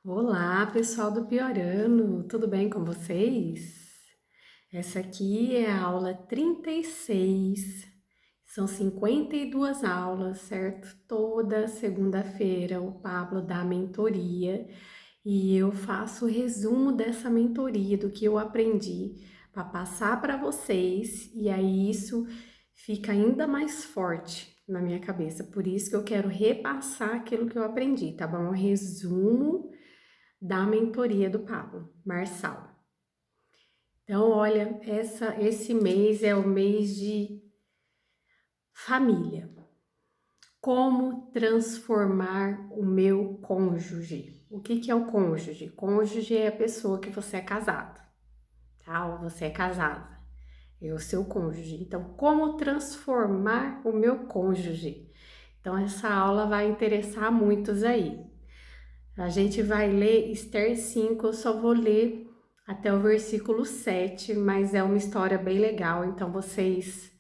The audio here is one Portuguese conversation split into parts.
Olá, pessoal do Piorano, tudo bem com vocês? Essa aqui é a aula 36. São 52 aulas, certo? Toda segunda-feira o Pablo dá mentoria e eu faço o resumo dessa mentoria, do que eu aprendi, para passar para vocês, e aí isso fica ainda mais forte na minha cabeça. Por isso que eu quero repassar aquilo que eu aprendi, tá bom? Resumo da mentoria do Pablo Marçal. Então, olha, esse mês é o mês de família. Como transformar o meu cônjuge? O que é o cônjuge? Cônjuge é a pessoa que você é casado, tá? Ou você é casada, é o seu cônjuge. Então, como transformar o meu cônjuge? Então, essa aula vai interessar muitos aí. A gente vai ler Esther 5, eu só vou ler até o versículo 7, mas é uma história bem legal, então vocês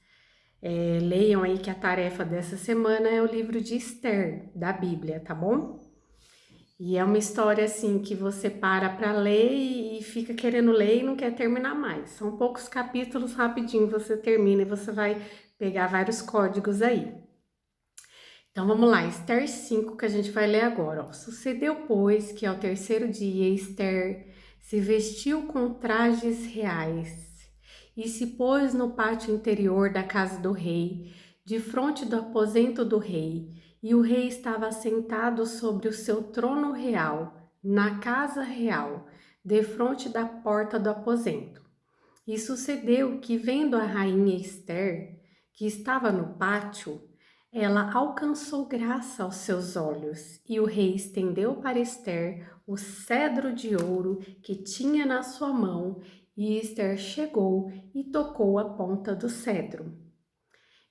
leiam aí, que a tarefa dessa semana é o livro de Esther, da Bíblia, tá bom? E é uma história assim que você para ler e fica querendo ler e não quer terminar mais. São poucos capítulos, rapidinho você termina e você vai pegar vários códigos aí. Então vamos lá, Esther 5 que a gente vai ler agora. Ó. Sucedeu, pois, que ao terceiro dia Esther se vestiu com trajes reais e se pôs no pátio interior da casa do rei, de frente do aposento do rei, e o rei estava sentado sobre o seu trono real, na casa real, defronte da porta do aposento. E sucedeu que, vendo a rainha Esther, que estava no pátio, ela alcançou graça aos seus olhos, e o rei estendeu para Esther o cedro de ouro que tinha na sua mão, e Esther chegou e tocou a ponta do cedro.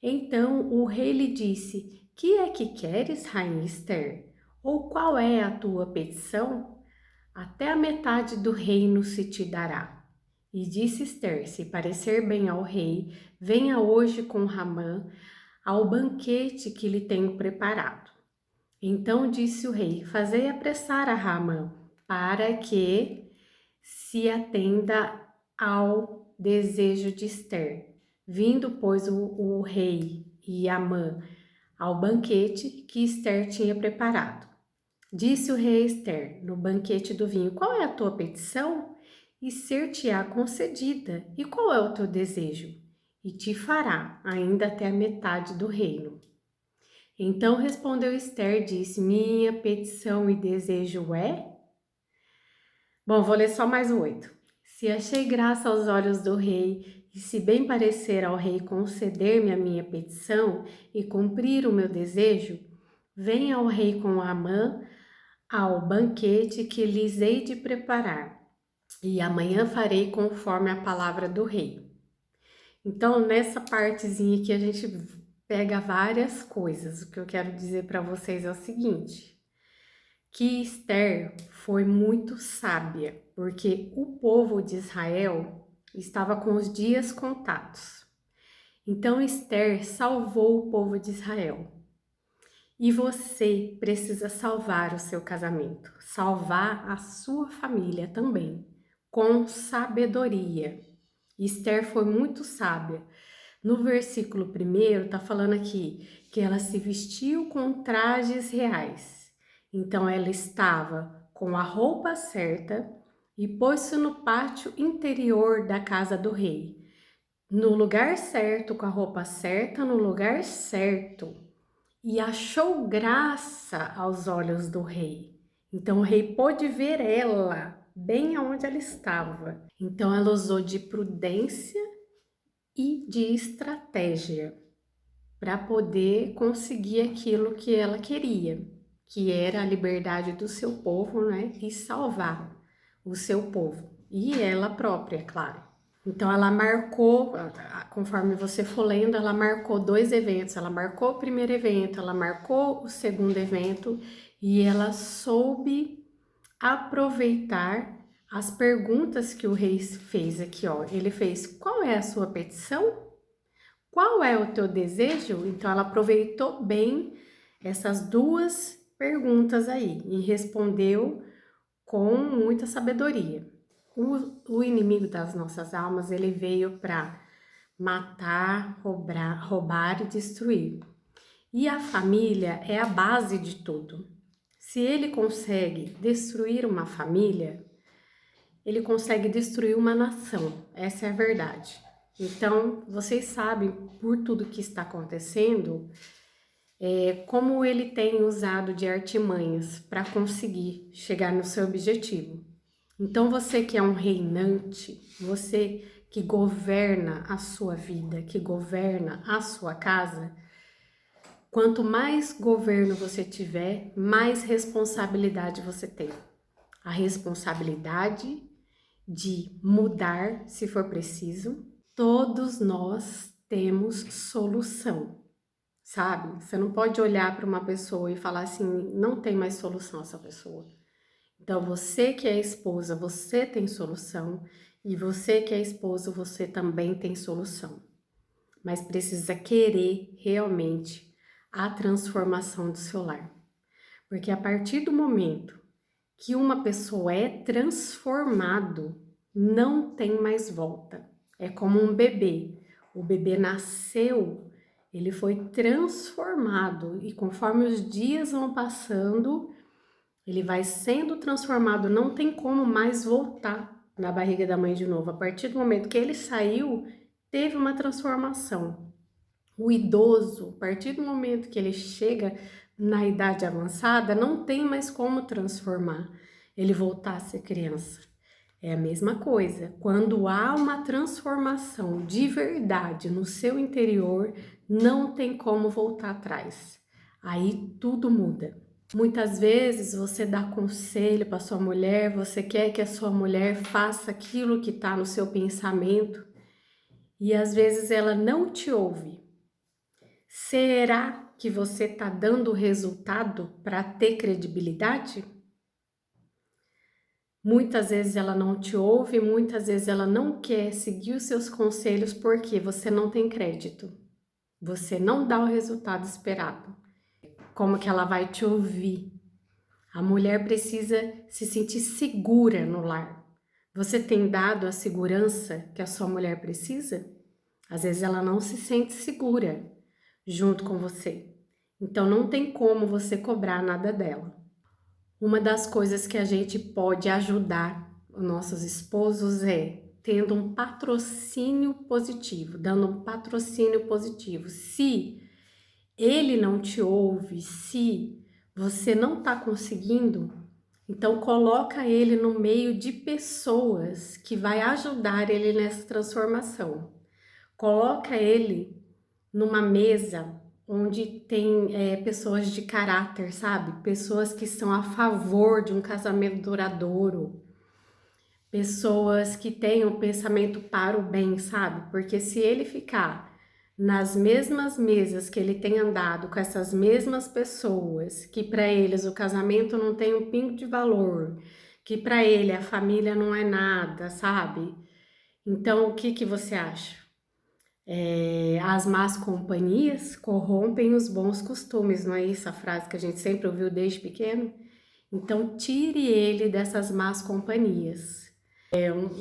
Então o rei lhe disse: Que é que queres, rainha Esther? Ou qual é a tua petição? Até a metade do reino se te dará. E disse Esther: Se parecer bem ao rei, venha hoje com Ramã ao banquete que lhe tenho preparado. Então disse o rei: Fazei apressar a Ramã, para que se atenda ao desejo de Esther. Vindo, pois, o rei e Amã ao banquete que Esther tinha preparado. Disse o rei a Esther, no banquete do vinho: Qual é a tua petição? E ser-te-á concedida. E qual é o teu desejo? E te fará, ainda até a metade do reino. Então respondeu Esther, disse: Minha petição e desejo é... Bom, vou ler só mais o 8. Se achei graça aos olhos do rei, e se bem parecer ao rei conceder-me a minha petição e cumprir o meu desejo, venha ao rei com Amã ao banquete que lhes hei de preparar, e amanhã farei conforme a palavra do rei. Então, nessa partezinha aqui a gente pega várias coisas. O que eu quero dizer para vocês é o seguinte, que Esther foi muito sábia, porque o povo de Israel estava com os dias contados. Então, Esther salvou o povo de Israel. E você precisa salvar o seu casamento, salvar a sua família também, com sabedoria. Esther foi muito sábia. No versículo 1 está falando aqui que ela se vestiu com trajes reais. Então ela estava com a roupa certa e pôs-se no pátio interior da casa do rei. No lugar certo, com a roupa certa, no lugar certo. E achou graça aos olhos do rei. Então o rei pôde ver ela bem aonde ela estava. Então ela usou de prudência e de estratégia para poder conseguir aquilo que ela queria, que era a liberdade do seu povo, né? E salvar o seu povo. E ela própria, claro. Então ela marcou, conforme você for lendo, ela marcou 2 eventos. Ela marcou o primeiro evento, ela marcou o segundo evento e ela soube aproveitar as perguntas que o rei fez aqui, ó. Ele fez: qual é a sua petição? Qual é o teu desejo? Então ela aproveitou bem essas 2 perguntas aí e respondeu com muita sabedoria. O inimigo das nossas almas, ele veio para matar, roubar e destruir. E a família é a base de tudo. Se ele consegue destruir uma família, ele consegue destruir uma nação. Essa é a verdade. Então, vocês sabem, por tudo que está acontecendo, como ele tem usado de artimanhas para conseguir chegar no seu objetivo. Então, você que é um reinante, você que governa a sua vida, que governa a sua casa, quanto mais governo você tiver, mais responsabilidade você tem. A responsabilidade de mudar, se for preciso. Todos nós temos solução, sabe? Você não pode olhar para uma pessoa e falar assim, não tem mais solução essa pessoa. Então, você que é esposa, você tem solução, e você que é esposo, você também tem solução. Mas precisa querer realmente a transformação do seu lar. Porque a partir do momento que uma pessoa é transformado, não tem mais volta. É como um bebê. O bebê nasceu, ele foi transformado e conforme os dias vão passando, ele vai sendo transformado, não tem como mais voltar na barriga da mãe de novo. A partir do momento que ele saiu, teve uma transformação. O idoso, a partir do momento que ele chega na idade avançada, não tem mais como transformar, ele voltar a ser criança. É a mesma coisa, quando há uma transformação de verdade no seu interior, não tem como voltar atrás. Aí tudo muda. Muitas vezes você dá conselho para sua mulher, você quer que a sua mulher faça aquilo que está no seu pensamento e às vezes ela não te ouve. Será que você está dando resultado para ter credibilidade? Muitas vezes ela não te ouve, muitas vezes ela não quer seguir os seus conselhos porque você não tem crédito. Você não dá o resultado esperado. Como que ela vai te ouvir? A mulher precisa se sentir segura no lar. Você tem dado a segurança que a sua mulher precisa? Às vezes ela não se sente segura junto com você. Então não tem como você cobrar nada dela. Uma das coisas que a gente pode ajudar os nossos esposos é tendo um patrocínio positivo, dando um patrocínio positivo. Se ele não te ouve, se você não está conseguindo, então coloca ele no meio de pessoas que vai ajudar ele nessa transformação. Coloca ele numa mesa onde tem pessoas de caráter, sabe? Pessoas que são a favor de um casamento duradouro. Pessoas que têm um pensamento para o bem, sabe? Porque se ele ficar nas mesmas mesas que ele tem andado com essas mesmas pessoas, que para eles o casamento não tem um pingo de valor, que para ele a família não é nada, sabe? Então, o que você acha? As más companhias corrompem os bons costumes, não é isso a frase que a gente sempre ouviu desde pequeno? Então, tire ele dessas más companhias.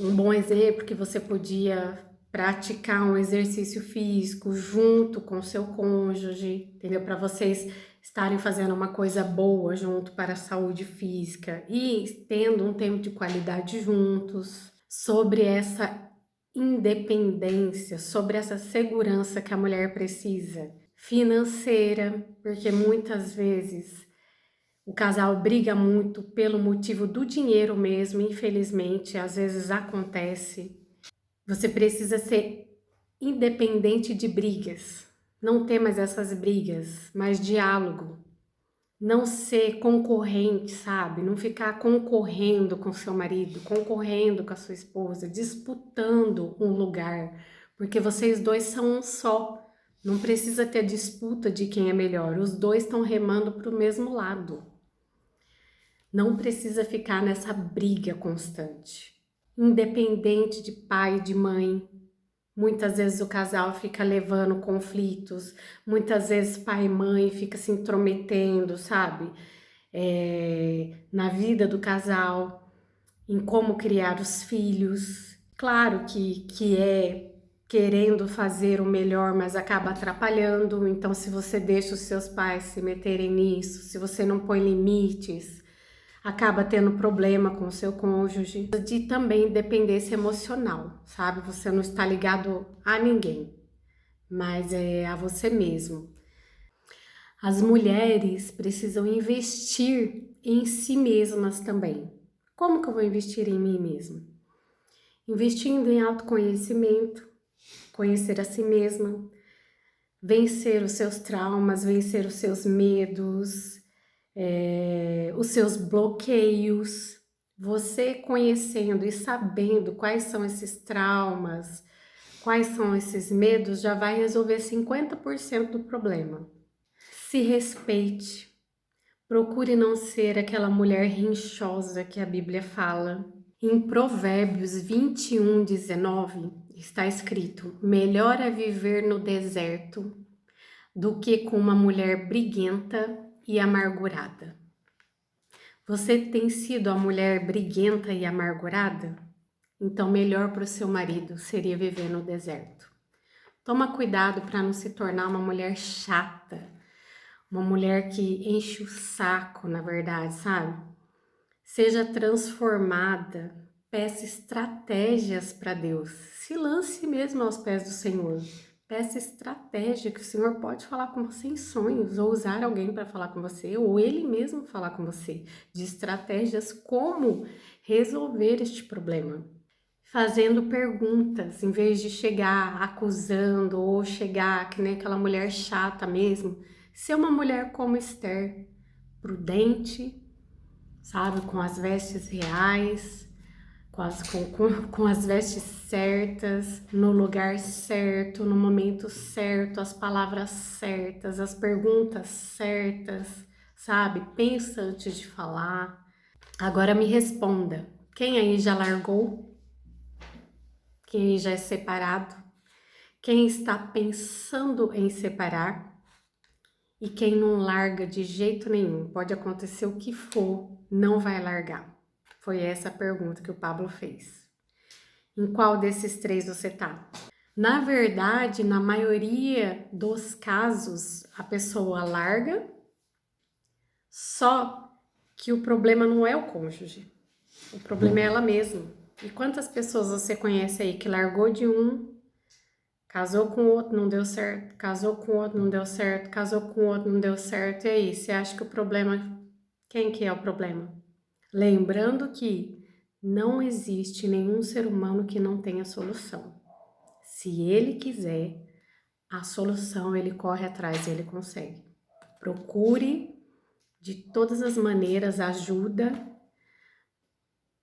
Um bom exemplo que você podia praticar um exercício físico junto com seu cônjuge, entendeu? Para vocês estarem fazendo uma coisa boa junto para a saúde física e tendo um tempo de qualidade juntos. Sobre essa independência, sobre essa segurança que a mulher precisa, financeira, porque muitas vezes o casal briga muito pelo motivo do dinheiro mesmo, infelizmente, às vezes acontece. Você precisa ser independente de brigas, não ter mais essas brigas, mas diálogo. Não ser concorrente, sabe? Não ficar concorrendo com seu marido, concorrendo com a sua esposa, disputando um lugar, porque vocês dois são um só. Não precisa ter disputa de quem é melhor, os dois estão remando para o mesmo lado. Não precisa ficar nessa briga constante. Independente de pai e de mãe. Muitas vezes o casal fica levando conflitos, muitas vezes pai e mãe fica se intrometendo, sabe? Na vida do casal. em como criar os filhos. Claro que é querendo fazer o melhor, mas acaba atrapalhando. Então, se você deixa os seus pais se meterem nisso, se você não põe limites, acaba tendo problema com o seu cônjuge. De também dependência emocional, sabe? Você não está ligado a ninguém, mas é a você mesmo. As mulheres precisam investir em si mesmas também. Como que eu vou investir em mim mesma? Investindo em autoconhecimento, conhecer a si mesma, vencer os seus traumas, vencer os seus medos, os seus bloqueios. Você conhecendo e sabendo quais são esses traumas, quais são esses medos, já vai resolver 50% do problema. Se respeite. Procure não ser aquela mulher rinchosa que a Bíblia fala. Em Provérbios 21:19 está escrito: melhor é viver no deserto do que com uma mulher briguenta e amargurada. Você tem sido a mulher briguenta e amargurada? Então, melhor para o seu marido seria viver no deserto. Toma cuidado para não se tornar uma mulher chata, uma mulher que enche o saco, na verdade, sabe? Seja transformada, peça estratégias para Deus. Se lance mesmo aos pés do Senhor. Peça estratégia que o Senhor pode falar com você em sonhos, ou usar alguém para falar com você, ou Ele mesmo falar com você, de estratégias como resolver este problema. Fazendo perguntas, em vez de chegar acusando ou chegar que nem aquela mulher chata mesmo, ser uma mulher como Esther, prudente, sabe, com as vestes reais, com as vestes certas, no lugar certo, no momento certo, as palavras certas, as perguntas certas, sabe? Pensa antes de falar. Agora me responda, quem aí já largou? Quem aí já é separado? Quem está pensando em separar? E quem não larga de jeito nenhum? Pode acontecer o que for, não vai largar. Foi essa a pergunta que o Pablo fez. Em qual desses três você tá? Na verdade, na maioria dos casos, a pessoa larga, só que o problema não é o cônjuge. O problema é ela mesma. E quantas pessoas você conhece aí que largou de um, casou com o outro, não deu certo, casou com o outro, não deu certo, casou com o outro, não deu certo, e aí, você acha que o problema, quem que é o problema? Lembrando que não existe nenhum ser humano que não tenha solução. Se ele quiser, a solução ele corre atrás e ele consegue. Procure de todas as maneiras ajuda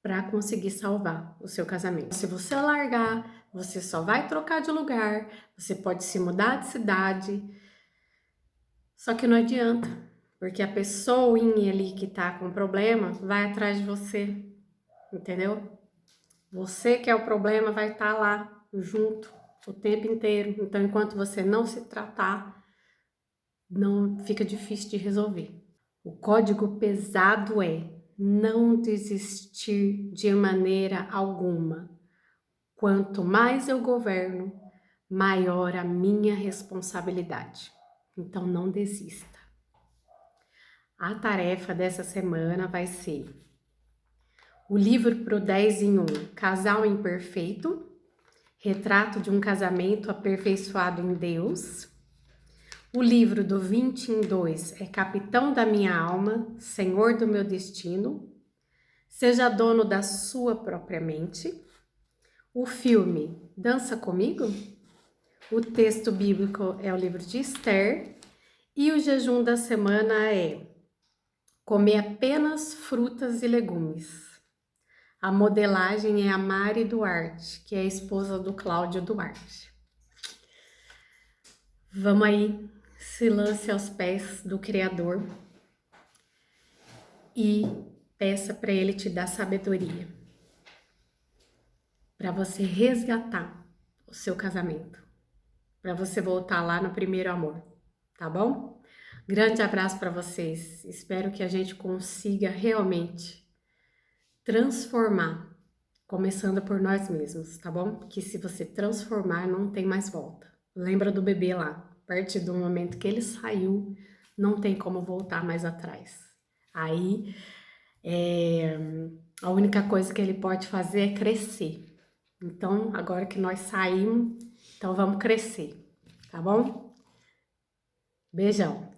para conseguir salvar o seu casamento. Se você largar, você só vai trocar de lugar, você pode se mudar de cidade, só que não adianta, porque a pessoinha ali que tá com problema vai atrás de você, entendeu? Você que é o problema vai estar lá junto o tempo inteiro. Então, enquanto você não se tratar, não fica difícil de resolver. O código pesado é não desistir de maneira alguma. Quanto mais eu governo, maior a minha responsabilidade. Então, não desista. A tarefa dessa semana vai ser o livro pro 10 em 1, Casal Imperfeito, Retrato de um Casamento Aperfeiçoado em Deus. O livro do 20 em 2 é Capitão da Minha Alma, Senhor do Meu Destino. Seja dono da sua própria mente. O filme Dança Comigo. O texto bíblico é o livro de Esther. E o jejum da semana é comer apenas frutas e legumes. A modelagem é a Mari Duarte, que é a esposa do Cláudio Duarte. Vamos aí, se lance aos pés do Criador e peça para Ele te dar sabedoria, para você resgatar o seu casamento, para você voltar lá no primeiro amor, tá bom? Grande abraço para vocês, espero que a gente consiga realmente transformar, começando por nós mesmos, tá bom? Que se você transformar, não tem mais volta. Lembra do bebê lá, a partir do momento que ele saiu, não tem como voltar mais atrás. Aí, a única coisa que ele pode fazer é crescer. Então, agora que nós saímos, então vamos crescer, tá bom? Beijão!